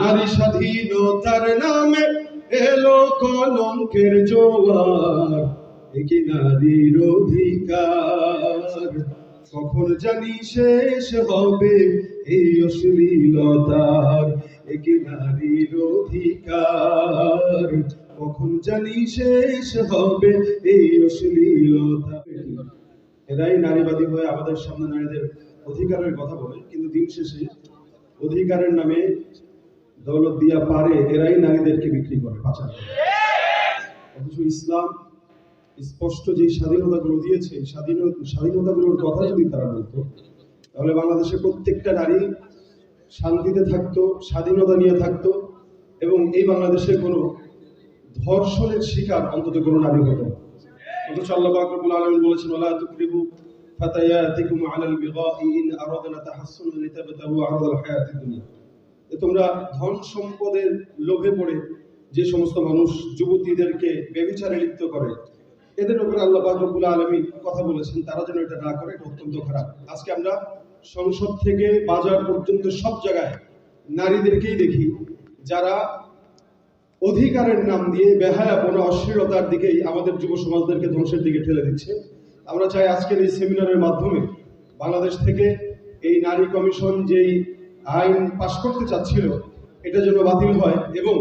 নারী স্বাধীনতার নামে এলো কলঙ্কের জোয়ার, একি নারীর অধিকার। কখন জানি শেষ হবে এই অশ্লীলতার, একি নারীর অধিকার। কখন জানি শেষ হবে এই অশ্লীলতা। এরাই নারীবাদী হয়ে আমাদের সামনে নারীদের অধিকারের কথা বলে, কিন্তু দিন শেষে অধিকারের নামে দৌলত দিয়া পারে এরাই নারীদেরকে বিক্রি করে, পাচার করে। অথচ ইসলাম স্পষ্ট যে স্বাধীনতাগুলো দিয়েছে, স্বাধীনতাগুলোর কথা যদি তারা বলতো, তাহলে বাংলাদেশের প্রত্যেকটা নারী শান্তিতে থাকতো, স্বাধীনতা নিয়ে থাকতো, এবং এই বাংলাদেশে কোনো ধর্ষণের শিকার অন্তত কোনো নারী হতো না। অথচ আল্লাহ পাক রব্বুল আলামিন বলেছেন, ওয়ালা তুকরিহু ফাতায়াতিকুম আলাল বিগাই ইন আরাদনা তাহাসসুনান লিতাবতাগু আরাদাল হায়াতিদ দুনিয়া। তোমরা ধন সম্পদের লোভে পড়ে যে সমস্ত মানুষ যুবতীদেরকে ব্যভিচারে লিপ্ত করে, এদের উপরে আল্লাহ পাক রব্বুল আলামিন কথা বলেছেন তারা যেন এটা না করে, এটা অত্যন্ত খারাপ। আজকে আমরা সংসদ থেকে বাজার পর্যন্ত সব জায়গায় নারীদেরকেই দেখি যারা অধিকারের নাম দিয়ে বেহায়াপনা, অশ্লীলতার দিকেই আমাদের যুব সমাজদেরকে ধ্বংসের দিকে ঠেলে দিচ্ছে। আমরা চাই আজকের এই সেমিনারের মাধ্যমে বাংলাদেশ থেকে এই নারী কমিশন যেই আইন পাশ করতে চাচ্ছিল এটা যেন বাতিল হয়, এবং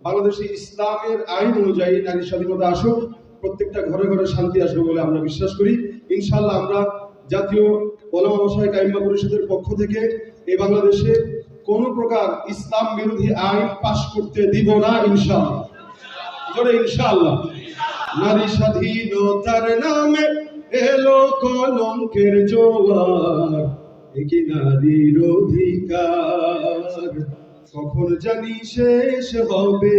বাংলাদেশে ইসলামের আইন অনুযায়ী নারী স্বাধীনতা আসুক, প্রত্যেকটা ঘরে ঘরে শান্তি আসবে বলে আমরা বিশ্বাস করি। ইনশাআল্লাহ আমরা জাতীয় ওলামা মাশায়েখ আইম্মা পরিষদের পক্ষ থেকে এই বাংলাদেশে কোন প্রকার ইসলাম বিরোধী আইন পাশ করতে দিব না, ইনশাআল্লাহ। জোরে ইনশাআল্লাহ। নারী স্বাধীনতার নামে এলো কলঙ্কের জোয়ার, একি নারীর অধিকার। কখন জানি শেষ হবে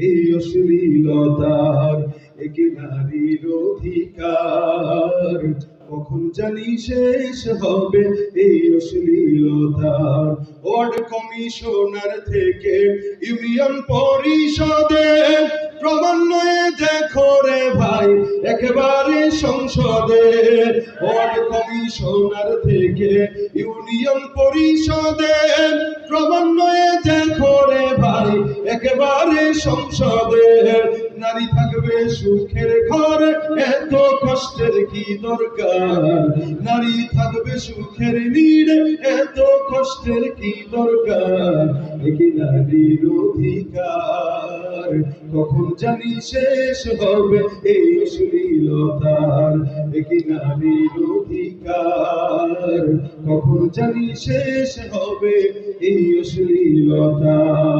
এই অশ্লীলতার, একি নারীর অধিকার। কখন জানি শেষ হবে এই অশ্লীলতার। ওয়ার্ড কমিশনার থেকে ইউনিয়ন পরিষদে ক্রমান্বয়ে দেখো রে ভাই একেবারে সংসদে। ওয়ার্ড কমিশনার থেকে ইউনিয়ন পরিষদে ক্রমান্বয়ে দেখো রে ভাই একেবারে সংসদে। নারী থাকবে সুখের ঘরে, এত কষ্টের কি দরকার। নারী থাকবে সুখের নীড়ে, এত কষ্টের কি দরকার। একি নারীর অধিকার। কখন জানি শেষ হবে এই অশ্লীলতার, একি নারীর অধিকার। কখন জানি শেষ হবে এই অশ্লীলতার।